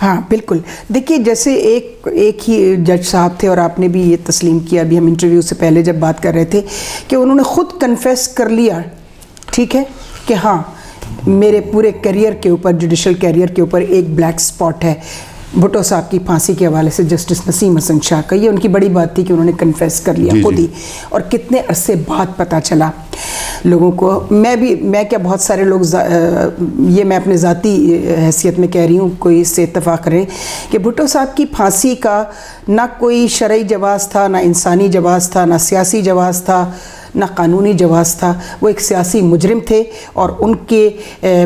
ہاں بالکل. دیکھیے جیسے ایک ہی جج صاحب تھے اور آپ نے بھی یہ تسلیم کیا, ابھی ہم انٹرویو سے پہلے جب بات کر رہے تھے کہ انہوں نے خود کنفیس کر لیا, ٹھیک ہے, کہ ہاں میرے پورے کیریئر کے اوپر, جوڈیشل کیریئر کے اوپر ایک بلیک سپاٹ ہے بھٹو صاحب کی پھانسی کے حوالے سے جسٹس نسیم حسن شاہ کا. یہ ان کی بڑی بات تھی کہ انہوں نے کنفیس کر لیا خود ہی, اور کتنے عرصے بعد پتہ چلا لوگوں کو. میں کیا بہت سارے لوگ, یہ میں اپنے ذاتی حیثیت میں کہہ رہی ہوں, کوئی اس سے اتفاق کریں کہ بھٹو صاحب کی پھانسی کا نہ کوئی شرعی جواز تھا, نہ انسانی جواز تھا, نہ سیاسی جواز تھا, نہ قانونی جواز تھا. وہ ایک سیاسی مجرم تھے اور ان کے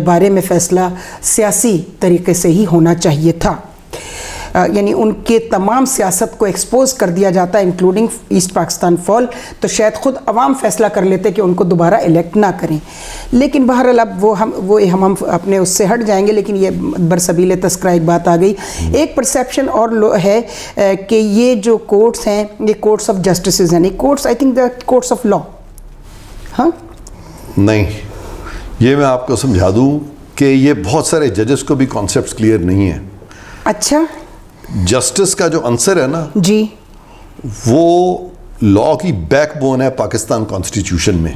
بارے میں فیصلہ سیاسی طریقے سے ہی ہونا چاہیے تھا. یعنی ان کے تمام سیاست کو ایکسپوز کر دیا جاتا ہے انکلوڈنگ ایسٹ پاکستان فال, تو شاید خود عوام فیصلہ کر لیتے کہ ان کو دوبارہ الیکٹ نہ کریں. لیکن بہرحال اب ہم اپنے اس سے ہٹ جائیں گے, لیکن یہ برسبیل تذکرہ ایک بات آ گئی. ایک پرسیپشن اور ہے کہ یہ جو کورٹس ہیں یہ کورٹس آف جسٹسز ہیں, نہیں courts, I think the courts of law. ہاں نہیں, یہ میں آپ کو سمجھا دوں کہ یہ بہت سارے ججز کو بھی کانسیپٹس کلیئر نہیں ہیں. اچھا, جسٹس کا جو عنصر ہے نا جی, وہ لا کی بیک بون ہے پاکستان کانسٹیٹیوشن میں,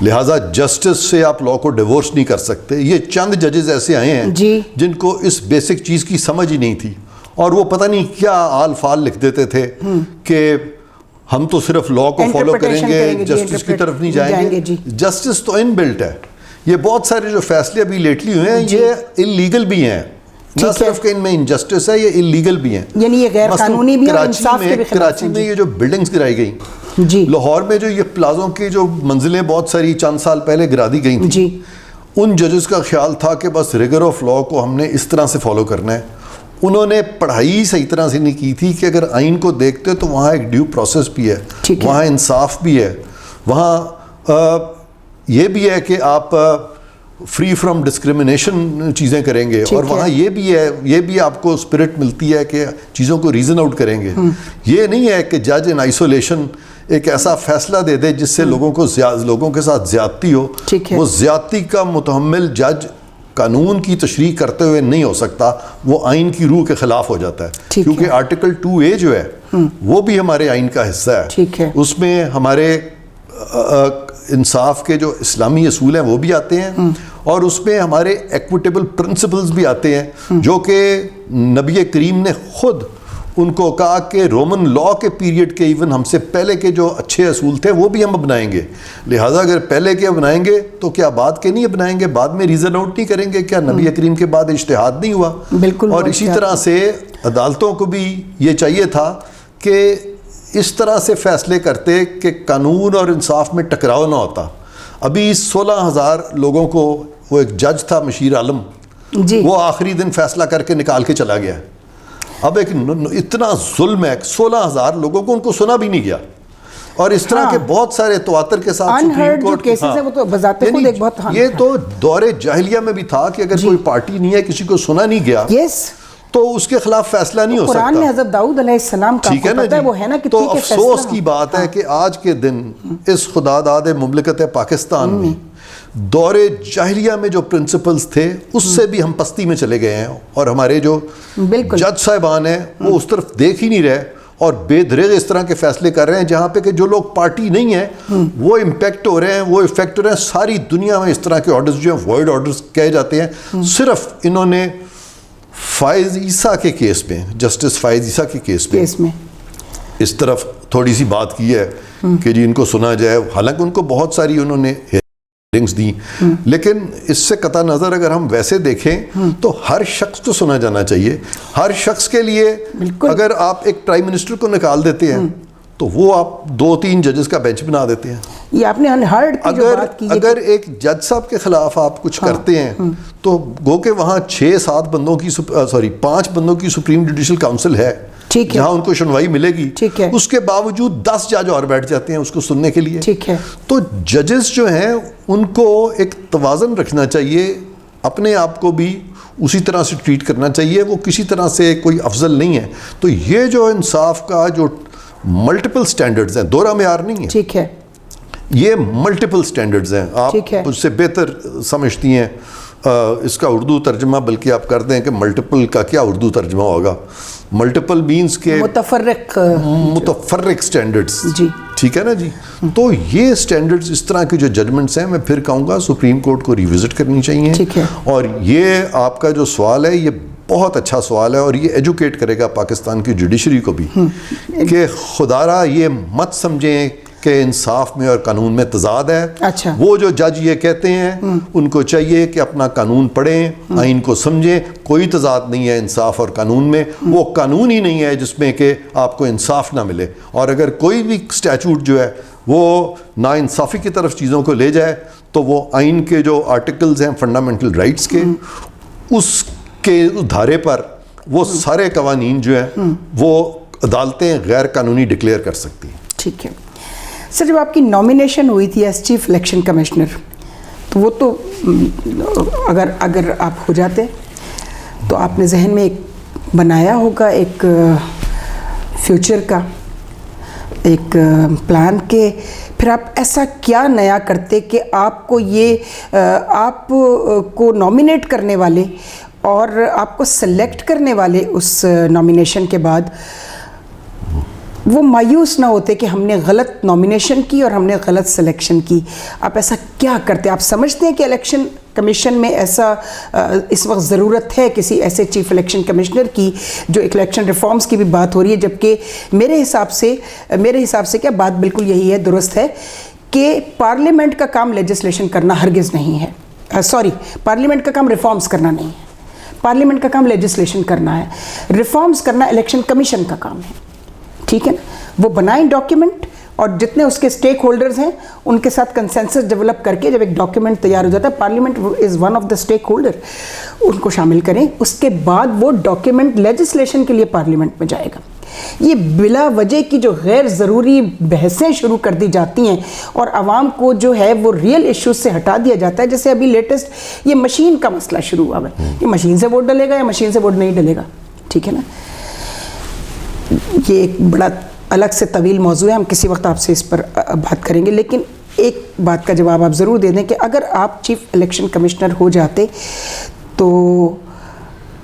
لہٰذا جسٹس سے آپ لا کو ڈیورس نہیں کر سکتے. یہ چند ججز ایسے آئے ہیں جی, جن کو اس بیسک چیز کی سمجھ ہی نہیں تھی, اور وہ پتہ نہیں کیا آل فال لکھ دیتے تھے کہ ہم تو صرف لا کو فالو کریں گے, جسٹس کی طرف نہیں جائیں گے. جسٹس تو ان بلٹ ہے. یہ بہت سارے جو فیصلے ابھی لیٹلی ہوئے ہیں یہ انلیگل بھی ہیں, نہ صرف کہ ان میں انجسٹس ہے, یہ انلیگل بھی ہیں, یعنی یہ غیر قانونی بھی اور انصاف کے بھی خلاف. کراچی میں یہ جو بلڈنگز گرائی گئیں, جی, لاہور میں جو یہ پلازوں کی جو منزلیں بہت ساری چند سال پہلے گرا دی گئی تھیں, جی, ان ججز کا خیال تھا کہ بس ریگر آف لا کو ہم نے اس طرح سے فالو کرنا ہے. انہوں نے پڑھائی صحیح طرح سے نہیں کی تھی کہ اگر آئین کو دیکھتے تو وہاں ایک ڈیو پروسیس بھی ہے, وہاں انصاف بھی ہے, وہاں یہ بھی ہے کہ آپ فری فرام ڈسکریمنیشن چیزیں کریں گے, اور وہاں یہ بھی ہے, یہ بھی آپ کو اسپرٹ ملتی ہے کہ چیزوں کو ریزن آؤٹ کریں گے. یہ نہیں ہے کہ جج ان آئسولیشن ایک ایسا فیصلہ دے دے جس سے لوگوں کے ساتھ زیادتی ہو. وہ زیادتی کا متحمل جج قانون کی تشریح کرتے ہوئے نہیں ہو سکتا, وہ آئین کی روح کے خلاف ہو جاتا ہے, کیونکہ آرٹیکل 2A جو ہے وہ بھی ہمارے آئین کا حصہ ہے. اس میں ہمارے انصاف کے جو اسلامی اصول ہیں وہ بھی آتے ہیں, اور اس میں ہمارے ایکویٹیبل پرنسپلز بھی آتے ہیں جو کہ نبی کریم نے خود ان کو کہا کہ رومن لا کے پیریڈ کے ایون ہم سے پہلے کے جو اچھے اصول تھے وہ بھی ہم اپنائیں گے. لہٰذا اگر پہلے کے اپنائیں گے تو کیا بعد کے نہیں اپنائیں گے, بعد میں ریزن آؤٹ نہیں کریں گے, کیا نبی کریم کے بعد اجتہاد نہیں ہوا؟ بالکل. اور اسی طرح سے عدالتوں کو بھی یہ چاہیے تھا کہ اس طرح سے فیصلے کرتے کہ قانون اور انصاف میں ٹکراؤ نہ ہوتا. ابھی 16,000 لوگوں کو, وہ ایک جج تھا مشیر عالم, وہ آخری دن فیصلہ کر کے نکال کے چلا گیا. اب ایک اتنا ظلم ہے, 16,000 لوگوں کو ان کو سنا بھی نہیں گیا. اور اس طرح کے بہت سارے تواتر کے ساتھ سپریم کورٹ یہ تو دور جاہلیہ میں بھی تھا کہ اگر کوئی پارٹی نہیں ہے, کسی کو سنا نہیں گیا تو اس کے خلاف فیصلہ نہیں ہو سکتا. قرآن میں حضرت داؤد علیہ السلام کا پتہ ہے وہ ہے نا کہ تو افسوس کی بات ہے کہ آج کے دن اس خدا داد مملکت پاکستان میں دور جاہلیہ میں جو پرنسپلز تھے اس سے بھی ہم پستی میں چلے گئے ہیں, اور ہمارے جو جج صاحبان ہیں وہ اس طرف دیکھ ہی نہیں رہے اور بے دریغ اس طرح کے فیصلے کر رہے ہیں جہاں پہ کہ جو لوگ پارٹی نہیں ہیں وہ امپیکٹ ہو رہے ہیں, وہ افیکٹ ہو رہے ہیں. ساری دنیا میں اس طرح کے آرڈرز جو ہیں وائڈ آرڈرز کہے جاتے ہیں. صرف انہوں نے فائز عیسیٰ کے کیس میں, جسٹس فائز عیسیٰ کے کیس میں اس طرف تھوڑی سی بات کی ہے کہ جی ان کو سنا جائے, حالانکہ ان کو بہت ساری انہوں نے ہیئرنگز دی, لیکن اس سے قطع نظر اگر ہم ویسے دیکھیں تو ہر شخص کو سنا جانا چاہیے. ہر شخص کے لیے اگر آپ ایک پرائم منسٹر کو نکال دیتے ہیں تو وہ آپ 2-3 ججز کا بینچ بنا دیتے ہیں. یہ آپ نے انہرڈ کی جو بات کی, اگر ایک جج صاحب کے خلاف آپ کچھ کرتے ہیں تو گو کہ وہاں 6-7 بندوں کی 5 بندوں کی سپریم جوڈیشل کاؤنسل ہے جہاں ان کو سنوائی ملے گی, اس کے باوجود 10 جج اور بیٹھ جاتے ہیں اس کو سننے کے لیے. تو ججز جو ہیں ان کو ایک توازن رکھنا چاہیے, اپنے آپ کو بھی اسی طرح سے ٹریٹ کرنا چاہیے, وہ کسی طرح سے کوئی افضل نہیں ہے. تو یہ جو انصاف کا جو ملٹیپل سٹینڈرڈز ہیں, دوہرا معیار نہیں ہے, یہ ملٹیپل سٹینڈرڈز ہیں. آپ اس سے بہتر سمجھتی ہیں اس کا اردو ترجمہ بلکہ آپ کر دیں کہ ملٹیپل کا کیا اردو ترجمہ ہوگا, ملٹیپل مینس کے متفرق سٹینڈرڈز, جی ٹھیک ہے نا جی. تو یہ سٹینڈرڈز, اس طرح کے جو ججمنٹس ہیں, میں پھر کہوں گا سپریم کورٹ کو ریوزٹ کرنی چاہیے. ٹھیک ہے. اور یہ آپ کا جو سوال ہے یہ بہت اچھا سوال ہے, اور یہ ایجوکیٹ کرے گا پاکستان کی جوڈیشری کو بھی کہ خدارا یہ مت سمجھیں کہ انصاف میں اور قانون میں تضاد ہے. اچھا. وہ جو جج یہ کہتے ہیں ان کو چاہیے کہ اپنا قانون پڑھیں, آئین کو سمجھیں. کوئی تضاد نہیں ہے انصاف اور قانون میں, وہ قانون ہی نہیں ہے جس میں کہ آپ کو انصاف نہ ملے. اور اگر کوئی بھی اسٹیچوٹ جو ہے وہ ناانصافی کی طرف چیزوں کو لے جائے تو وہ آئین کے جو آرٹیکلز ہیں فنڈامنٹل رائٹس کے, اس کے دھارے پر وہ سارے قوانین جو ہیں وہ عدالتیں غیر قانونی ڈکلیئر کر سکتی ہیں. ٹھیک ہے سر. جب آپ کی نامینیشن ہوئی تھی ایز چیف الیکشن کمشنر, تو وہ تو اگر آپ ہو جاتے تو آپ نے ذہن میں ایک بنایا ہوگا ایک فیوچر کا ایک پلان کہ پھر آپ ایسا کیا نیا کرتے کہ آپ کو یہ آپ کو نامینیٹ کرنے والے اور آپ کو سلیکٹ کرنے والے اس نامینیشن کے بعد وہ مایوس نہ ہوتے کہ ہم نے غلط نامینیشن کی اور ہم نے غلط سلیکشن کی. آپ ایسا کیا کرتے؟ آپ سمجھتے ہیں کہ الیکشن کمیشن میں ایسا اس وقت ضرورت ہے کسی ایسے چیف الیکشن کمشنر کی جو الیکشن ریفارمز کی بھی بات ہو رہی ہے, جبکہ میرے حساب سے کیا بات بالکل یہی ہے, درست ہے کہ پارلیمنٹ کا کام لیجسلیشن کرنا ہرگز نہیں ہے. پارلیمنٹ کا کام ریفارمز کرنا نہیں ہے, پارلیمنٹ کا کام لیجسلیشن کرنا ہے. ریفارمز کرنا الیکشن کمیشن کا کام ہے. ٹھیک ہے نا, وہ بنائیں ڈاکیومنٹ اور جتنے اس کے سٹیک ہولڈرز ہیں ان کے ساتھ کنسنسس ڈیولپ کر کے جب ایک ڈاکیومنٹ تیار ہو جاتا ہے, parliament is one of the stakeholder, ان کو شامل کریں. اس کے بعد وہ ڈاکیومنٹ لیجسلیشن کے لیے پارلیمنٹ میں جائے گا. یہ بلا وجہ کی جو غیر ضروری بحثیں شروع کر دی جاتی ہیں اور عوام کو جو ہے وہ ریئل ایشوز سے ہٹا دیا جاتا ہے, جیسے ابھی لیٹسٹ یہ مشین کا مسئلہ شروع ہوا ہے, یہ مشین سے ووٹ ڈلے گا یا مشین سے ووٹ نہیں ڈلے گا. ٹھیک ہے نا, یہ ایک بڑا الگ سے طویل موضوع ہے, ہم کسی وقت آپ سے اس پر بات کریں گے. لیکن ایک بات کا جواب آپ ضرور دے دیں کہ اگر آپ چیف الیکشن کمشنر ہو جاتے تو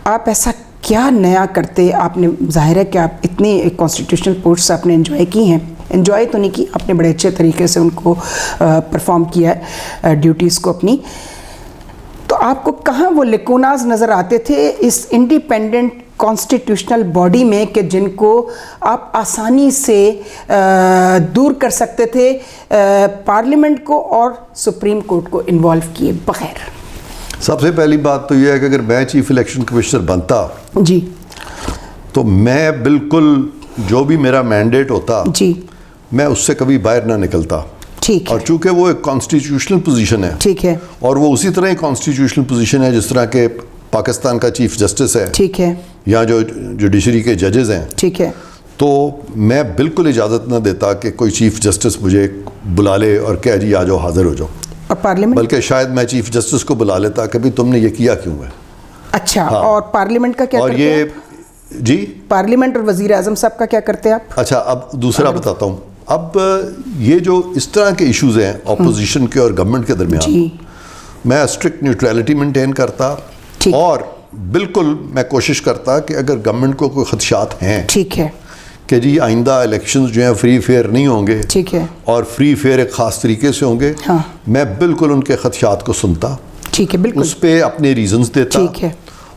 آپ ایسا کیا نیا کرتے؟ آپ نے ظاہر ہے کہ آپ اتنی کانسٹیٹیوشنل پوسٹس آپ نے انجوائے کی ہیں, انجوائے تو نہیں کی, آپ نے بڑے اچھے طریقے سے ان کو پرفارم کیا ہے ڈیوٹیز کو اپنی, تو آپ کو کہاں وہ لیکوناز نظر آتے تھے اس انڈیپینڈنٹ کانسٹیٹیوشنل باڈی میں کہ جن کو آپ آسانی سے دور کر سکتے تھے پارلیمنٹ کو اور سپریم کورٹ کو انوالو کیے بغیر؟ سب سے پہلی بات تو یہ ہے کہ اگر میں چیف الیکشن کمشنر بنتا جی تو میں بالکل جو بھی میرا مینڈیٹ ہوتا جی میں اس سے کبھی باہر نہ نکلتا. ٹھیک ہے. اور چونکہ وہ ایک کانسٹیٹیوشنل پوزیشن ہے, ٹھیک ہے, اور وہ اسی طرح ہی کانسٹیٹیوشنل پوزیشن ہے جس طرح کہ پاکستان کا چیف جسٹس ہے, ٹھیک ہے, یا جو جوڈیشری کے ججز ہیں, ٹھیک ہے, تو میں بالکل اجازت نہ دیتا کہ کوئی چیف جسٹس مجھے بلا لے اور کہہ جی آ جاؤ حاضر ہو جاؤ. اور پارلیمنٹ, بلکہ شاید میں چیف جسٹس کو بلا لیتا کہ بھی تم نے یہ کیا کیوں ہے. اچھا, اور پارلیمنٹ کا کیا اور کرتے ہیں؟ یہ جی پارلیمنٹ اور وزیر اعظم صاحب کا کیا کرتے ہیں آپ؟ اچھا, اب دوسرا بتاتا ہوں. اب یہ جو اس طرح کے ایشوز ہیں اپوزیشن کے اور گورنمنٹ کے درمیان, میں اسٹرکٹ نیوٹرلٹی مینٹین کرتا, اور بالکل میں کوشش کرتا کہ اگر گورنمنٹ کو کوئی خدشات ہیں, ٹھیک ہے, کہ جی آئندہ الیکشنز جو ہیں فری فیئر نہیں ہوں گے, ٹھیک ہے, اور فری فیئر ایک خاص طریقے سے ہوں گے, میں بالکل ان کے خدشات کو سنتا, ٹھیک ہے, بالکل اس پہ اپنے ریزنز دیتا, ٹھیک ہے,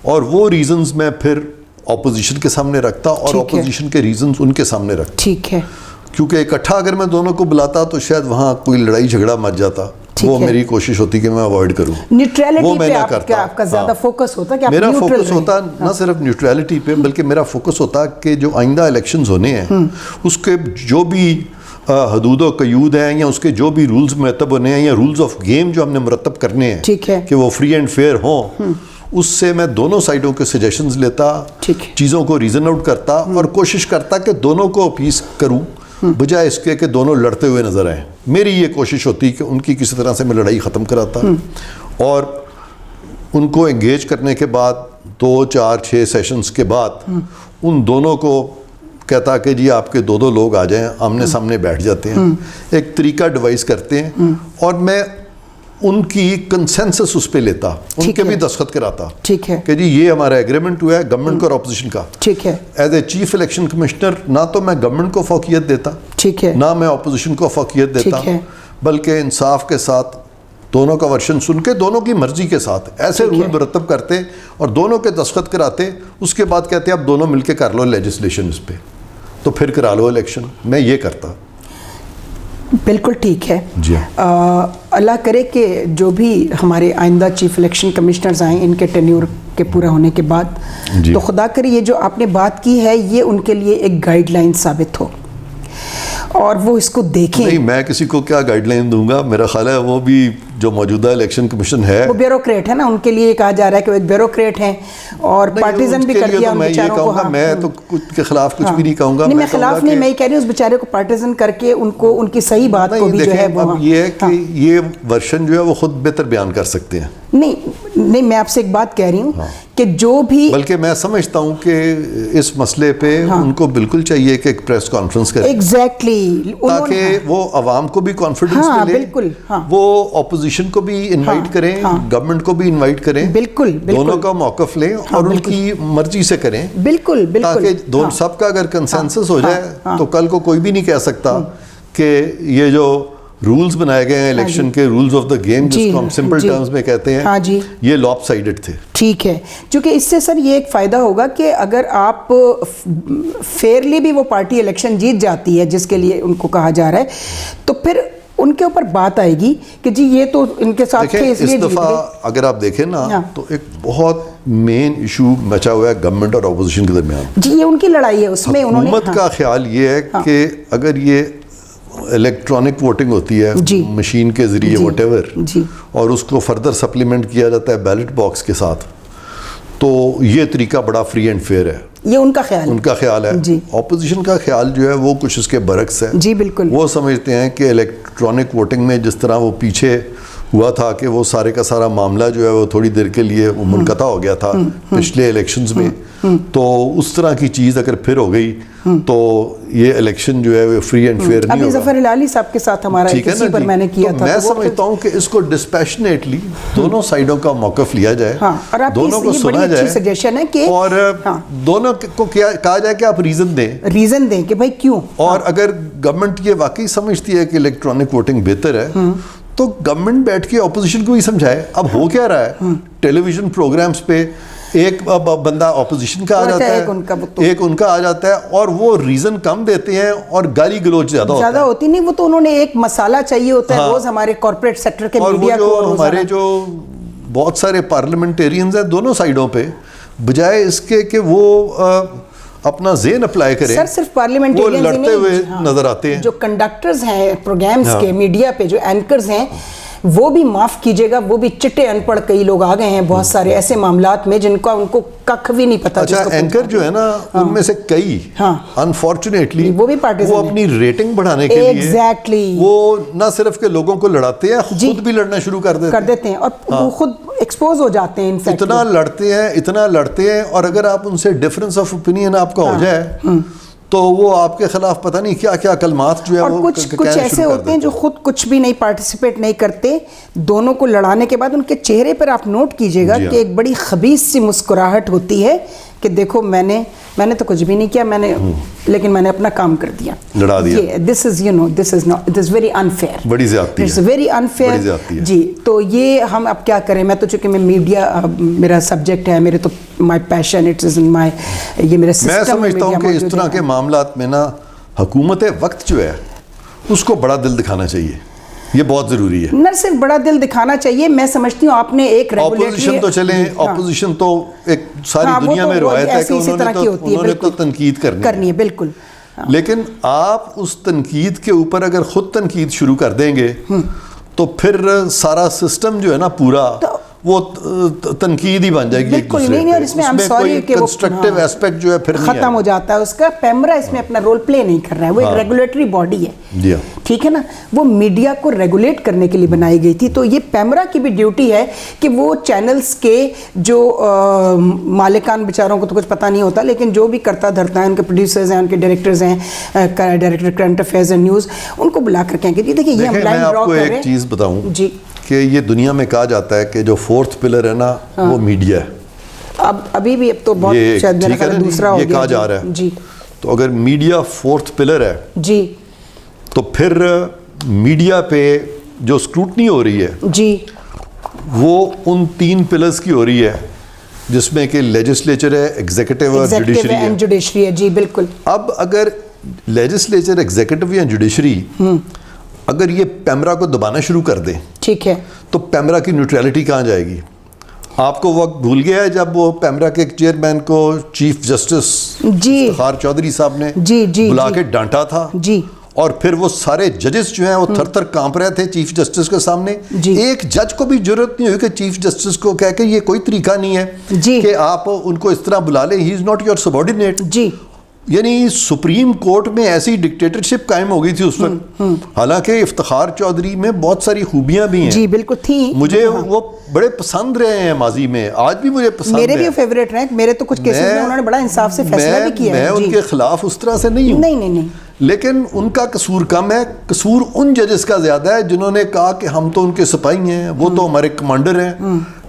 اور وہ ریزنز میں پھر اپوزیشن کے سامنے رکھتا اور اپوزیشن کے ریزنز ان کے سامنے رکھتا. ٹھیک ہے, کیونکہ اکٹھا اگر میں دونوں کو بلاتا تو شاید وہاں کوئی لڑائی جھگڑا مچ جاتا, وہ میری کوشش ہوتی کہ میں اوائڈ کروں. نیوٹرلٹی پہ آپ کا زیادہ فوکس ہوتا کہ میرا فوکس ہوتا نہ صرف نیوٹرلٹی پہ, بلکہ میرا فوکس ہوتا کہ جو آئندہ الیکشنز ہونے ہیں اس کے جو بھی حدود و قیود ہیں, یا اس کے جو بھی رولز مرتب ہونے ہیں, یا رولز آف گیم جو ہم نے مرتب کرنے ہیں کہ وہ فری اینڈ فیئر ہوں, اس سے میں دونوں سائڈوں کے سجیشنز لیتا, چیزوں کو ریزن آؤٹ کرتا, اور کوشش کرتا کہ دونوں کو اپیز کروں بجائے اس کے کہ دونوں لڑتے ہوئے نظر آئیں. میری یہ کوشش ہوتی کہ ان کی کسی طرح سے میں لڑائی ختم کراتا, اور ان کو انگیج کرنے کے بعد 2 4 6 سیشنز کے بعد ان دونوں کو کہتا کہ جی آپ کے 2 لوگ آ جائیں, آمنے سامنے بیٹھ جاتے ہیں, ایک طریقہ ڈیوائز کرتے ہیں, اور میں ان کی کنسنسس اس پہ لیتا, ان کے بھی دستخط کراتا, ٹھیک ہے کہ جی یہ ہمارا ایگریمنٹ ہوا ہے گورنمنٹ کو اور اپوزیشن کا. ٹھیک ہے. As a chief election commissioner نہ تو میں گورنمنٹ کو فوقیت دیتا, ٹھیک ہے, نہ میں اپوزیشن کو فوقیت دیتا, بلکہ انصاف کے ساتھ دونوں کا ورشن سن کے دونوں کی مرضی کے ساتھ ایسے رول مرتب کرتے اور دونوں کے دستخط کراتے. اس کے بعد کہتے اب دونوں مل کے کر لو لیجسلیشن اس پہ, تو پھر کرا لو الیکشن. میں یہ کرتا. بالکل ٹھیک ہے. جی اللہ کرے کہ جو بھی ہمارے آئندہ چیف الیکشن کمشنرز آئیں ان کے ٹینیور کے پورا ہونے کے بعد, تو خدا کرے یہ جو آپ نے بات کی ہے یہ ان کے لیے ایک گائیڈ لائن ثابت ہو اور وہ اس کو دیکھیں. نہیں, میں کسی کو کیا گائیڈ لائن دوں گا. میرا خیال ہے وہ بھی جو موجودہ الیکشن کمیشن ہے وہ بیوروکریٹ ہے نا, ان کے لیے یہ کہا جا رہا ہے کہ وہ ایک بیوروکریٹ ہیں اور پارٹیزن بھی کر دیا ان بیچاروں کو. میں تو کچھ کے خلاف کچھ بھی نہیں کہوں گا. نہیں, میں خلاف نہیں, میں یہ کہہ رہی ہوں اس بیچارے کو پارٹیزن کر کے ان کو ان کی صحیح بات کو بھی جو ہے وہ. اب یہ ہے کہ یہ ورشن جو ہے وہ خود بہتر بیان کر سکتے ہیں. نہیں, میں آپ سے ایک بات کہہ رہی ہوں کہ جو بھی, بلکہ میں سمجھتا ہوں کہ اس مسئلے پہ ان کو بالکل چاہیے کہ ایک پریس کانفرنس کریں, ایگزیکٹلی, تاکہ وہ عوام کو بھی کانفیڈنس ملے, بالکل, وہ اپوزیشن کو بھی انوائٹ کریں, گورنمنٹ کو بھی انوائٹ کریں, بالکل, دونوں کا موقف لیں اور ان کی مرضی سے کریں, بالکل, تاکہ سب کا اگر کنسنسس ہو جائے تو کل کو کوئی بھی نہیں کہہ سکتا کہ یہ جو رولز بنائے گئے ہیں الیکشن کے, رولز آف دا گیم جس کو ہم سمپل ٹرمز میں کہتے ہیں, یہ لاپ سائیڈڈ تھے. ٹھیک ہے, چونکہ اس سے سر یہ ایک فائدہ ہوگا کہ اگر آپ فیئرلی بھی وہ پارٹی الیکشن جیت جاتی ہے جس کے لیے ان کو کہا جا رہا ہے, تو پھر ان کے اوپر بات آئے گی کہ جی یہ تو ان کے ساتھ تھے اس لیے. اس دفعہ اگر آپ دیکھیں نا تو ایک بہت مین ایشو بچا ہوا ہے گورنمنٹ اور اپوزیشن کے درمیان. جی, یہ ان کی لڑائی ہے, اس میں انہوں نے حکومت کا خیال یہ ہے کہ اگر یہ الیکٹرانک ووٹنگ ہوتی ہے مشین کے ذریعے واٹ ایور, اور اس کو فردر سپلیمنٹ کیا جاتا ہے بیلٹ باکس کے ساتھ, تو یہ طریقہ بڑا فری اینڈ فیئر ہے. یہ ان کا خیال, ان کا خیال ہے. اپوزیشن کا خیال جو ہے وہ کچھ اس کے برعکس ہے. جی بالکل, وہ سمجھتے ہیں کہ الیکٹرانک ووٹنگ میں جس طرح وہ پیچھے ہوا تھا کہ وہ سارے کا سارا معاملہ جو ہے وہ تھوڑی دیر کے لیے وہ منقطع ہو گیا تھا پچھلے الیکشنز میں, تو اس طرح کی چیز اگر پھر ہو گئی تو یہ الیکشن جو ہے وہ فری اینڈ فیئر نہیں ہوگا. ابھی ظفر ہلالی صاحب کے ساتھ ہمارا اسی پر میں نے کیا تھا. میں سمجھتا ہوں کہ اس کو ڈسپیشنیٹلی دونوں سائیڈوں کا موقف لیا جائے, دونوں کو سنا جائے, اور دونوں کو کہا جائے کہ آپ ریزن دیں کہ بھائی کیوں. اور اگر گورنمنٹ یہ واقعی سمجھتی ہے کہ الیکٹرانک ووٹنگ بہتر ہے تو گورنمنٹ بیٹھ کے اپوزیشن کو بھی سمجھائے. اب ہو کیا رہا ہے, ٹیلی ویژن پروگرامز پہ ایک بندہ اپوزیشن کا آ جاتا ہے, ایک ان کا آ جاتا ہے, اور وہ ریزن کم دیتے ہیں اور گالی گلوچ زیادہ ہوتی نہیں. وہ تو انہوں نے ایک مسئلہ چاہیے ہوتا ہے روز ہمارے کارپوریٹ سیکٹر کے میڈیا کو. اور ہمارے جو بہت سارے پارلیمنٹیرینز ہیں دونوں سائیڈوں پہ, بجائے اس کے کہ وہ اپنا ذہن اپلائی کریں, سر صرف پارلیمنٹیرینز وہ لڑتے ہوئے نظر آتے ہیں. جو کنڈکٹرز ہیں پروگرامز کے میڈیا پہ, جو اینکرز ہیں, وہ بھی معاف کیجئے گا, وہ بھی چٹے ان پڑھ کئی لوگ آ گئے ہیں بہت سارے ایسے معاملات میں جن کا ان کو ککھ بھی نہیں پتا. اچھا, اینکر جو ہے نا ان میں سے کئی انفارچونیٹلی وہ بھی پارٹیزن, وہ اپنی ریٹنگ بڑھانے کے لیے وہ نہ صرف کہ لوگوں کو لڑاتے ہیں, خود بھی لڑنا شروع کر دیتے ہیں, اور وہ خود ایکسپوز ہو جاتے ہیں. اتنا لڑتے ہیں, اور اگر آپ ان سے ڈفرنس آف اوپینین آپ کا ہو جائے تو وہ آپ کے خلاف پتہ نہیں کیا کیا کلمات جو ہے وہ کچھ ایسے ہوتے ہیں جو خود کچھ بھی نہیں پارٹیسپیٹ نہیں کرتے. دونوں کو لڑانے کے بعد ان کے چہرے پر آپ نوٹ کیجئے گا کہ ایک بڑی خبیث سی مسکراہٹ ہوتی ہے کہ دیکھو میں نے تو کچھ بھی نہیں کیا, لیکن میں نے اپنا کام کر دیا, لڑا دیا. دس از ویری انفیئر, بڑی زیادتی ہے, ویری انفیئر. جی, تو یہ ہم اب کیا کریں. میں تو چونکہ میں میڈیا میرا سبجیکٹ ہے, میرے تو مائی پیشن, اٹ از ان مائی, یہ میرا سسٹم. میں سمجھتا ہوں کہ اس طرح کے معاملات میں نا حکومت وقت جو ہے اس کو بڑا دل دکھانا چاہیے, یہ بہت ضروری ہے. نہ صرف بڑا دل دکھانا چاہیے, میں سمجھتی ہوں آپ نے ایک اپوزیشن تو چلیں, اپوزیشن تو ایک ساری دنیا میں روایت ہے کہ انہوں نے تو تنقید کرنی ہے, بالکل. لیکن آپ اس تنقید کے اوپر اگر خود تنقید شروع کر دیں گے تو پھر سارا سسٹم جو ہے نا پورا وہ تنقید ہی بن جائے گی. بالکل نہیں, اور اس میں ہم سوری کہ وہ کنسٹرکٹیو ایسپیکٹ جو ہے پھر ختم ہو جاتا ہے اس کا. پیمرا اس میں اپنا رول پلے نہیں کر رہا ہے, وہ ایک ریگولیٹری باڈی ہے, ٹھیک ہے نا, وہ میڈیا کو ریگولیٹ کرنے کے لیے بنائی گئی تھی. تو یہ پیمرا کی بھی ڈیوٹی ہے کہ وہ چینلز کے جو مالکان بیچاروں کو تو کچھ پتہ نہیں ہوتا, لیکن جو بھی کرتا دھرتا ہے, ان کے پروڈیوسرز ہیں, ان کے ڈائریکٹرز ہیں, director current affairs and news, ان کو بلا کر کہیں کہ جی دیکھیے یہ ہم لائن ڈرا کر رہے ہیں. میں آپ کو ایک چیز بتاؤں کہ کہ یہ دنیا میں کہا جاتا ہے کہ جو فورتھ پلر ہے نا وہ میڈیا ہے. اب ابھی بھی اب تو بہت شاید میرا خیال دوسرا ہو گیا, یہ کہا جا رہا ہے. جی تو اگر میڈیا فورتھ پلر ہے جی تو پھر میڈیا پہ جو اسکروٹنی ہو رہی ہے جی وہ ان 3 پلرز کی ہو رہی ہے جس میں کہ لیجسلیچر ہے, ایگزیکٹو اور جوڈیشری ہے. جی بالکل. اب اگر لیجسلیچر, ایگزیکٹو یا جوڈیشری اگر یہ پیمرا کو دبانا شروع کر دیں, ٹھیک ہے, تو پیمرا کی نیوٹرلٹی کہاں جائے گی؟ آپ کو وقت بھول گیا ہے جب وہ پیمرا کے چیئرمین کو چیف جسٹس افتخار چودھری صاحب نے بلا کے ڈانٹا تھا, اور پھر وہ سارے ججز جو ہیں وہ تھر تھر کانپ رہے تھے چیف جسٹس کے سامنے. ایک جج کو بھی ضرورت نہیں ہوئی کہ چیف جسٹس کو کہہ کہ یہ کوئی طریقہ نہیں ہے کہ آپ ان کو اس طرح بلا لیں, ہی از ناٹ یور سبارڈینیٹ. یعنی سپریم کورٹ میں ایسی ڈکٹیٹرشپ قائم ہو گئی تھی اس وقت. حالانکہ افتخار چودھری میں بہت ساری خوبیاں بھی ہیں, جی بالکل تھیں, مجھے وہ بڑے پسند رہے ہیں ماضی میں, آج بھی مجھے پسند میرے بھی فیوریٹ رہے, میرے تو کچھ کیسز میں انہوں نے بڑا انصاف سے فیصلہ بھی کیا ہے. میں ان کے خلاف اس طرح سے نہیں ہوں, نہیں, لیکن ان کا قصور کم ہے. قصور ان ججز کا زیادہ ہے جنہوں نے کہا کہ ہم تو ان کے سپاہی ہیں, وہ تو ہمارے کمانڈر ہیں.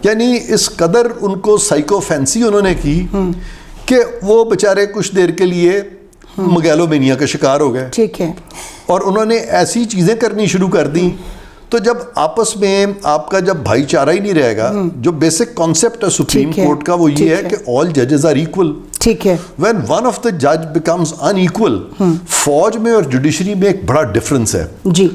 یعنی اس قدر ان کو سائیکو فینسی انہوں نے کی کہ وہ بیچارے کچھ دیر کے لیے مگیلومینیا کا شکار ہو گئے. ٹھیک ہے, اور انہوں نے ایسی چیزیں کرنی شروع کر دیں. تو جب آپس میں آپ کا جب بھائی چارہ ہی نہیں رہے گا, جو بیسک کانسیپٹ ہے سپریم کورٹ کا وہ یہ ہے کہ آل ججز آر ایکول. ٹھیک ہے, وین ون آف دا جج بیکمز ان ایکول, فوج میں اور جوڈیشری میں ایک بڑا ڈفرنس ہے. جی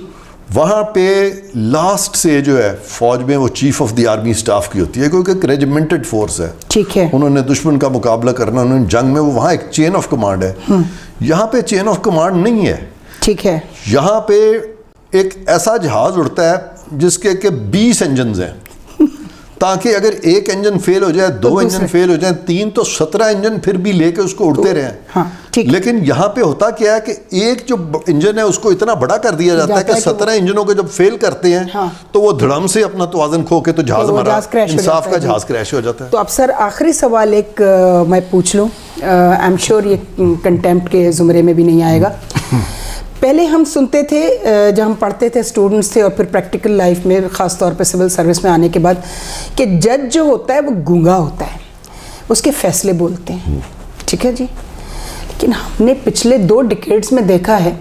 وہاں پہ لاسٹ سے جو ہے فوج میں وہ chief of the army staff کی ہوتی ہے, کیونکہ ایک ریجیمنٹڈ فورس ہے. ٹھیک ہے, انہوں نے دشمن کا مقابلہ کرنا, انہوں نے جنگ میں, وہاں ایک چین آف کمانڈ ہے. یہاں پہ چین آف کمانڈ نہیں ہے. ٹھیک ہے, یہاں پہ ایک ایسا جہاز اڑتا ہے جس کے کہ 20 انجنز ہیں, تاکہ اگر ایک انجن فیل ہو جائے, 2 انجن فیل ہو جائیں, 3 تو 17 انجن پھر بھی لے کے اس کو اڑتے رہیں. لیکن یہاں پہ ہوتا کیا ہے کہ ایک جو انجن ہے اس کو اتنا بڑا کر دیا جاتا ہے کہ 17 انجنوں کو جب فیل کرتے ہیں تو وہ دھڑم سے اپنا توازن کھو کے تو جہاز ہمارا انصاف کا جہاز کریش ہو جاتا ہے. تو اب سر آخری سوال ایک میں پوچھ لوں, آئی ایم شیور یہ کنٹیمپٹ کے زمرے میں بھی نہیں آئے گا. پہلے ہم سنتے تھے جب ہم پڑھتے تھے, اسٹوڈنٹس تھے, اور پھر پریکٹیکل لائف میں خاص طور پہ سول سروس میں آنے کے بعد, کہ جج جو ہوتا ہے وہ گونگا ہوتا ہے, اس کے فیصلے بولتے ہیں. ٹھیک ہے جی, لیکن ہم نے پچھلے 2 ڈیکیڈز میں دیکھا ہے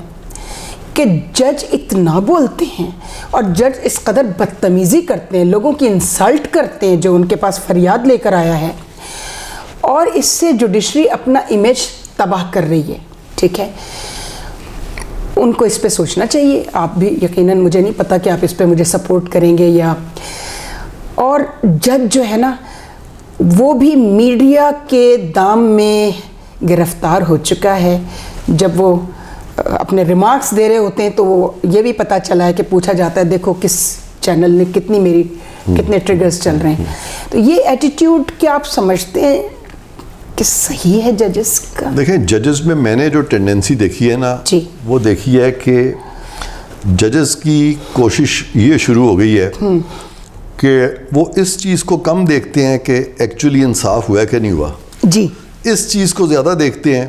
کہ جج اتنا بولتے ہیں, اور جج اس قدر بدتمیزی کرتے ہیں, لوگوں کی انسلٹ کرتے ہیں جو ان کے پاس فریاد لے کر آیا ہے, اور اس سے جوڈیشری اپنا امیج تباہ کر رہی ہے. ٹھیک ہے, ان کو اس پہ سوچنا چاہیے. آپ بھی یقیناً, مجھے نہیں پتا کہ آپ اس پہ مجھے سپورٹ کریں گے یا. اور جج جو ہے نا وہ بھی میڈیا کے دام میں گرفتار ہو چکا ہے. جب وہ اپنے ریمارکس دے رہے ہوتے ہیں تو وہ یہ بھی پتہ چلا ہے کہ پوچھا جاتا ہے دیکھو کس چینل نے کتنے ٹریگرز چل رہے ہیں. تو یہ ایٹیٹیوڈ کیا آپ سمجھتے ہیں کہ صحیح ہے ججز کا؟ دیکھیں, ججز میں نے جو ٹینڈنسی دیکھی ہے نا, وہ دیکھی ہے کہ ججز کی کوشش یہ شروع ہو گئی ہے کہ وہ اس چیز کو کم دیکھتے ہیں کہ ایکچولی انصاف ہوا کہ نہیں ہوا. جی, اس چیز کو زیادہ دیکھتے ہیں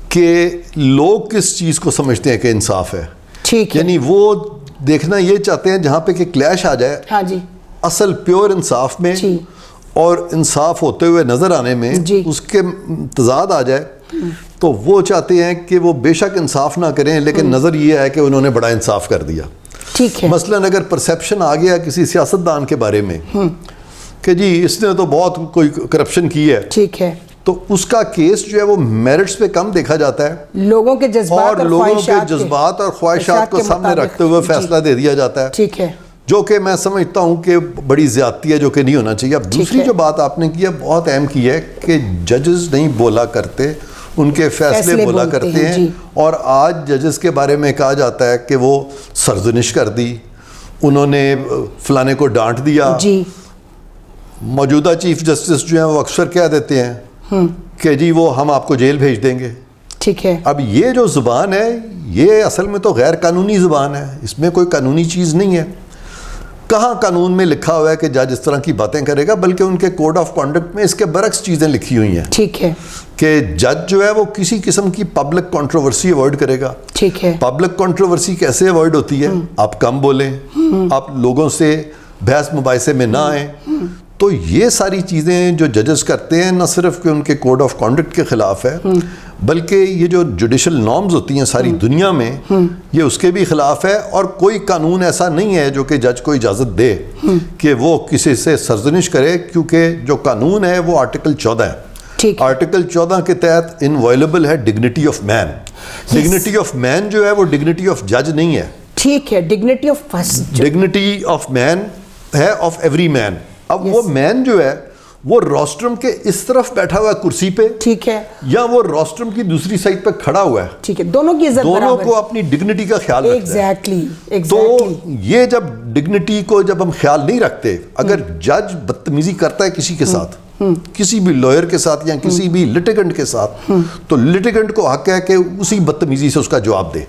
کہ لوگ کس چیز کو سمجھتے ہیں کہ انصاف ہے. ٹھیک ہے, یعنی وہ دیکھنا یہ چاہتے ہیں جہاں پہ کہ کلیش آ جائے. ہاں جی, اصل پیور انصاف میں اور انصاف ہوتے ہوئے نظر آنے میں اس کے تضاد آ جائے, تو وہ چاہتے ہیں کہ وہ بے شک انصاف نہ کریں, لیکن نظر یہ ہے کہ انہوں نے بڑا انصاف کر دیا. ٹھیک ہے, مثلاً اگر پرسیپشن آ گیا کسی سیاستدان کے بارے میں کہ جی اس نے تو بہت کوئی کرپشن کی ہے, ٹھیک ہے, تو اس کا کیس جو ہے وہ میرٹس پہ کم دیکھا جاتا ہے, لوگوں کے جذبات اور خواہشات کو سامنے رکھتے ہوئے فیصلہ دے دیا جاتا ہے. ٹھیک ہے, جو کہ میں سمجھتا ہوں کہ بڑی زیادتی ہے, جو کہ نہیں ہونا چاہیے. اب دوسری جو بات آپ نے کی ہے بہت اہم کی ہے کہ ججز نہیں بولا کرتے, ان کے فیصلے بولا کرتے ہیں. اور آج ججز کے بارے میں کہا جاتا ہے کہ وہ سرزنش کر دی, انہوں نے فلانے کو ڈانٹ دیا. جی, موجودہ چیف جسٹس جو ہیں وہ اکثر کہہ دیتے ہیں کہ جی وہ ہم آپ کو جیل بھیج دیں گے. ٹھیک ہے, اب یہ جو زبان ہے یہ اصل میں تو غیر قانونی زبان ہے, اس میں کوئی قانونی چیز نہیں ہے. کہاں قانون میں لکھا ہوا ہے کہ جج اس طرح کی باتیں کرے گا, بلکہ ان کے کوڈ آف کانڈکٹ میں اس کے برعکس چیزیں لکھی ہوئی ہیں. ٹھیک ہے, کہ جج جو ہے وہ کسی قسم کی پبلک کنٹروورسی اوائڈ کرے گا. ٹھیک ہے, پبلک کنٹروورسی کیسے اوائڈ ہوتی ہے؟ آپ کم بولیں, آپ لوگوں سے بحث مباحثے میں نہ آئیں. تو یہ ساری چیزیں جو ججز کرتے ہیں نہ صرف کہ ان کے کوڈ آف کانڈکٹ کے خلاف ہے بلکہ یہ جو جوڈیشل نارمز ہوتی ہیں ساری دنیا میں یہ اس کے بھی خلاف ہے. اور کوئی قانون ایسا نہیں ہے جو کہ جج کو اجازت دے کہ وہ کسی سے سرزنش کرے, کیونکہ جو قانون ہے وہ آرٹیکل 14 ہے. آرٹیکل 14 کے تحت انوائلیبل ہے dignity of man. Dignity of man جو ہے وہ ڈگنیٹی آف جج نہیں ہے. ٹھیک ہے, ڈگنیٹی آف مین ہے آف ایوری مین. اب وہ مین جو ہے وہ روسٹرم کے اس طرف بیٹھا ہوا ہے کرسی پہ, ٹھیک ہے, یا وہ روسٹرم کی دوسری سائڈ پہ کھڑا ہوا ہے, ٹھیک ہے, دونوں کی عزت دونوں کو اپنی ڈگنیٹی کا خیال رکھنا ہے. تو یہ جب ڈگنیٹی کو جب ہم خیال نہیں رکھتے, اگر جج بدتمیزی کرتا ہے کسی کے ساتھ, کسی بھی لائر کے ساتھ یا کسی بھی لٹیگنٹ کے ساتھ, تو لٹیگنٹ کو حق ہے کہ اسی بدتمیزی سے اس کا جواب دے.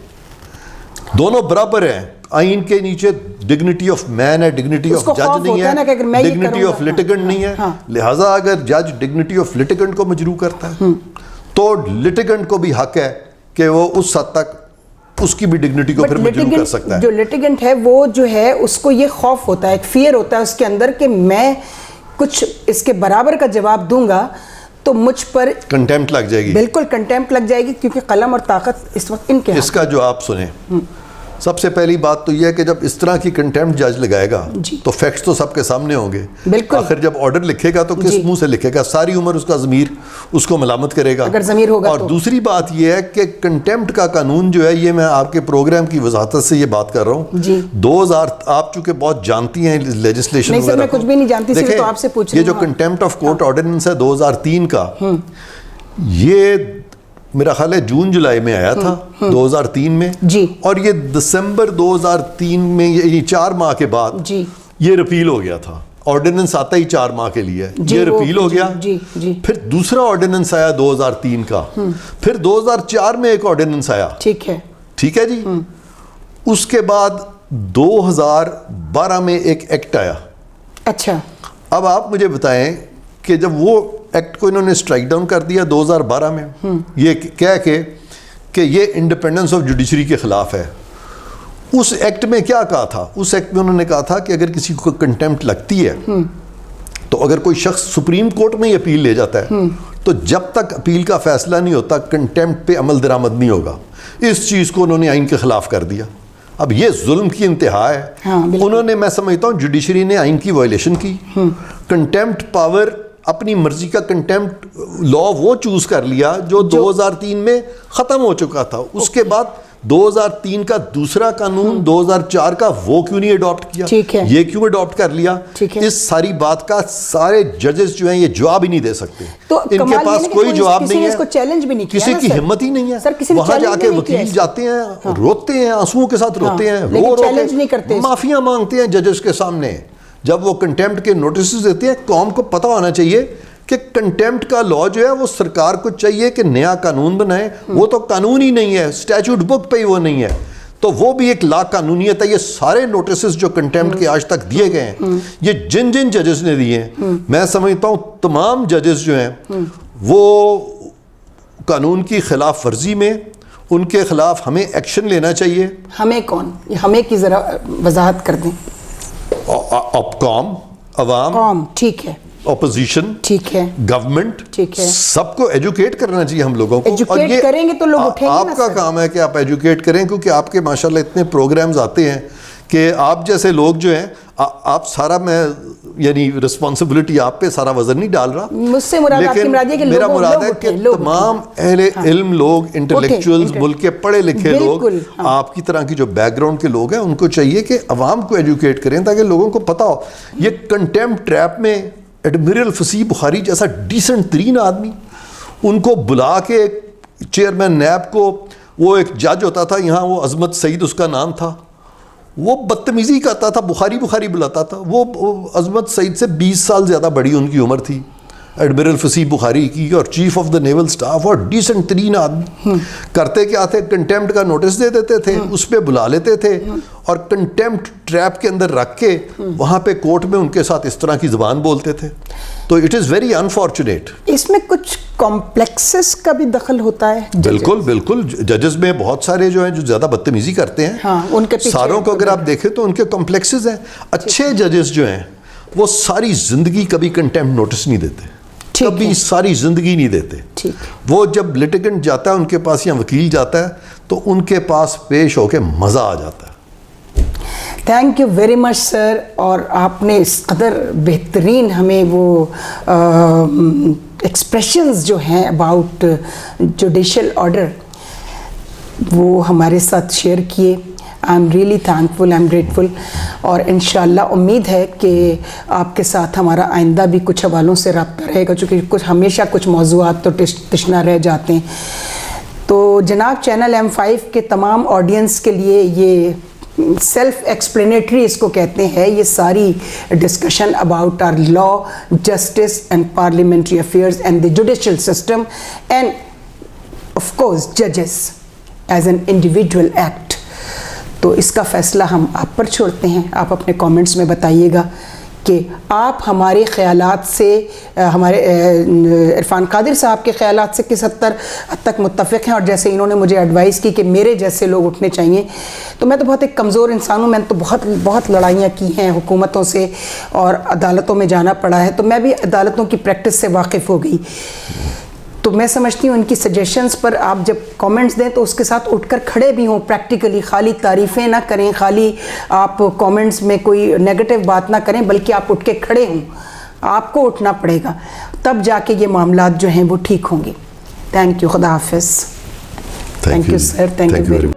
دونوں برابر ہیں آئین کے نیچے. ڈگنیٹی آف مین ہے, ڈگنیٹی آف جج نہیں ہے, ڈگنیٹی آف لٹیگنٹ نہیں ہے. لہٰذا اگر جج ڈگنیٹی آف لٹیگنٹ کو مجروح کرتا ہے تو لٹیگنٹ کو بھی حق ہے کہ وہ اس حد تک اس کی بھی ڈگنیٹی کو پھر مجروح کر سکتا ہے. جو لٹیگنٹ ہے وہ جو ہے اس کو یہ خوف ہوتا ہے, ایک فیئر ہوتا ہے اس کے اندر کہ میں کچھ اس کے برابر کا جواب دوں گا تو مجھ پر کنٹیمپٹ لگ جائے گی. بالکل کنٹیمپٹ لگ جائے گی, کیونکہ قلم اور طاقت اس وقت ان کے ہاتھ. اس کا جو آپ سنیں, سب سے پہلی بات تو یہ ہے کہ جب اس طرح کی کنٹیمپٹ جج لگائے گا تو فیکٹس تو سب کے سامنے ہوں گے. آخر جب آرڈر لکھے گا تو کس منہ سے لکھے گا؟ ساری عمر اس کا ضمیر اس کو ملامت کرے گا اگر ضمیر ہوگا. اور دوسری بات یہ ہے کہ کنٹیمپٹ کا قانون جو ہے, یہ میں آپ کے پروگرام کی وضاحت سے یہ بات کر رہا ہوں, 2000 آپ چونکہ بہت جانتی ہیں لیجسلیشن وغیرہ. میں کچھ بھی نہیں جانتی, صرف تو آپ سے پوچھ رہی ہوں. یہ جو کنٹیمپٹ آف کورٹ آرڈیننس ہے 2003 کا, یہ میرا خیال ہے جون جولائی میں آیا تھا 2003 میں, اور یہ دسمبر 2003 میں, یعنی 4 ماہ کے بعد یہ رپیل ہو گیا تھا. آرڈیننس آتا ہی 4 ماہ کے لیے, یہ رپیل ہو گیا. پھر دوسرا آرڈیننس آیا 2003 کا, پھر 2004 میں ایک آرڈیننس آیا. ٹھیک ہے جی. اس کے بعد 2012 میں ایک ایکٹ آیا. اچھا, اب آپ مجھے بتائیں کہ جب وہ ایکٹ کو انہوں نے اسٹرائک ڈاؤن کر دیا 2012 میں, یہ کہہ کے کہ یہ انڈیپینڈنس آف جوڈیشری کے خلاف ہے, اس ایکٹ میں کیا کہا تھا؟ اس ایکٹ میں انہوں نے کہا تھا کہ اگر کسی کو کنٹیمپٹ لگتی ہے تو اگر کوئی شخص سپریم کورٹ میں اپیل لے جاتا ہے تو جب تک اپیل کا فیصلہ نہیں ہوتا کنٹیمپٹ پہ عمل درآمد نہیں ہوگا. اس چیز کو انہوں نے آئین کے خلاف کر دیا. اب یہ ظلم کی انتہا ہے. انہوں نے, میں سمجھتا ہوں جوڈیشری نے آئین کی وائلیشن کی. کنٹیمپٹ پاور, اپنی مرضی کا کنٹیمپٹ لا وہ چوز کر لیا جو 2003 میں ختم ہو چکا تھا. اس کے بعد 2003 کا دوسرا قانون 2004 کا وہ کیوں نہیں اڈاپٹ کیا, یہ کیوں اڈاپٹ کر لیا؟ اس ساری بات کا سارے ججز جو ہیں یہ جواب ہی نہیں دے سکتے. ان کے پاس کوئی جواب نہیں ہے, کسی کی ہمت ہی نہیں ہے. وہاں جا کے وکیل جاتے ہیں, روتے ہیں, آنسوؤں کے ساتھ روتے ہیں, رو کے معافیاں مانگتے ہیں ججز کے سامنے. جب وہ کنٹیمپٹ کے نوٹسز دیتے ہیں, قوم کو پتہ ہونا چاہیے کہ کنٹیمپٹ کا لا جو ہے وہ سرکار کو چاہیے کہ نیا قانون بنائے. وہ تو قانون ہی نہیں ہے, اسٹیچوٹ بک پہ ہی وہ نہیں ہے, تو وہ بھی ایک لا قانونیت ہے. یہ سارے نوٹسز جو کنٹیمپٹ کے آج تک دیے گئے ہیں, یہ جن ججز نے دیے ہیں, میں سمجھتا ہوں تمام ججز جو ہیں وہ قانون کی خلاف ورزی میں, ان کے خلاف ہمیں ایکشن لینا چاہیے. ہمیں کون, ہمیں کی ذرا وضاحت کر دیں. قوم, عوام, ٹھیک ہے, اپوزیشن, ٹھیک ہے, گورنمنٹ, ٹھیک ہے, سب کو ایجوکیٹ کرنا چاہیے ہم لوگوں کو. اور یہ کریں گے تو لوگ اٹھیں گے. آپ کا کام ہے کہ آپ ایجوکیٹ کریں, کیونکہ آپ کے ماشاءاللہ اتنے پروگرامز آتے ہیں کہ آپ جیسے لوگ جو ہیں, آپ سارا, میں یعنی رسپانسبلٹی آپ پہ سارا وزن نہیں ڈال رہا, مجھ سے مراد آپ کی مراد ہے کہ میرا مراد ہے کہ تمام اہل علم لوگ, انٹلیکچوئلز, ملک کے پڑھے لکھے لوگ, آپ کی طرح کی جو بیک گراؤنڈ کے لوگ ہیں, ان کو چاہیے کہ عوام کو ایجوکیٹ کریں تاکہ لوگوں کو پتہ ہو. یہ کنٹیمپٹ ٹریپ میں ایڈمرل فصیح بخاری جیسا ڈیسنٹ ترین آدمی, ان کو بلا کے, چیئرمین نیب کو, وہ ایک جج ہوتا تھا یہاں, وہ عظمت سعید اس کا نام تھا, وہ بدتمیزی کرتا تھا, بخاری بلاتا تھا. وہ عظمت سعید سے 20 سال زیادہ بڑی ان کی عمر تھی. ایڈمرل فصیح بخاری کی اور chief of the naval staff اور ڈیسنٹ ترین آدمی کرتے کیا تھے, کنٹیمپٹ کا نوٹس دے دیتے تھے, اس پہ بلا لیتے تھے اور کنٹیمپٹ ٹریپ کے اندر رکھ کے وہاں پہ کورٹ میں ان کے ساتھ اس طرح کی زبان بولتے تھے. تو اٹ از ویری انفارچونیٹ. اس میں کچھ کمپلیکسز کا بھی دخل ہوتا ہے. بالکل بالکل, ججز میں بہت سارے جو ہیں جو زیادہ بدتمیزی کرتے ہیں, ان کے ساروں کو اگر آپ دیکھیں تو ان کے کمپلیکسز ہیں. اچھے ججز جو ہیں وہ ساری زندگی کبھی کنٹیمپٹ نوٹس نہیں دیتے, کبھی ساری زندگی نہیں دیتے. وہ جب لٹیگنٹ جاتا ہے ان کے پاس یا وکیل جاتا ہے تو ان کے پاس پیش ہو کے مزہ آ جاتا ہے. تھینک یو ویری مچ سر. اور آپ نے اس قدر بہترین ہمیں وہ ایکسپریشنز جو ہیں اباؤٹ جوڈیشل آرڈر وہ ہمارے ساتھ شیئر کیے. I am really thankful, I am grateful. اور انشاءاللہ امید ہے کہ آپ کے ساتھ ہمارا آئندہ بھی کچھ حوالوں سے رابطہ رہے گا, چونکہ کچھ ہمیشہ کچھ موضوعات تو تشنا رہ جاتے ہیں. تو جناب چینل M5 کے تمام آڈینس کے لیے یہ سیلف ایکسپلینیٹری اس کو کہتے ہیں, یہ ساری discussion about our law, justice and parliamentary affairs and the judicial system and of course ججز ایز این انڈیویجول ایکٹ. تو اس کا فیصلہ ہم آپ پر چھوڑتے ہیں. آپ اپنے کامنٹس میں بتائیے گا کہ آپ ہمارے خیالات سے, ہمارے عرفان قادر صاحب کے خیالات سے کس حد تک متفق ہیں. اور جیسے انہوں نے مجھے ایڈوائز کی کہ میرے جیسے لوگ اٹھنے چاہیے, تو میں تو بہت ایک کمزور انسان ہوں, میں نے تو بہت لڑائیاں کی ہیں حکومتوں سے اور عدالتوں میں جانا پڑا ہے, تو میں بھی عدالتوں کی پریکٹس سے واقف ہو گئی. تو میں سمجھتی ہوں ان کی سجیشنز پر آپ جب کامنٹس دیں تو اس کے ساتھ اٹھ کر کھڑے بھی ہوں پریکٹیکلی, خالی تعریفیں نہ کریں, خالی آپ کامنٹس میں کوئی نیگیٹو بات نہ کریں, بلکہ آپ اٹھ کے کھڑے ہوں. آپ کو اٹھنا پڑے گا, تب جا کے یہ معاملات جو ہیں وہ ٹھیک ہوں گے. تھینک یو, خدا حافظ. Thank you sir, thank you very much.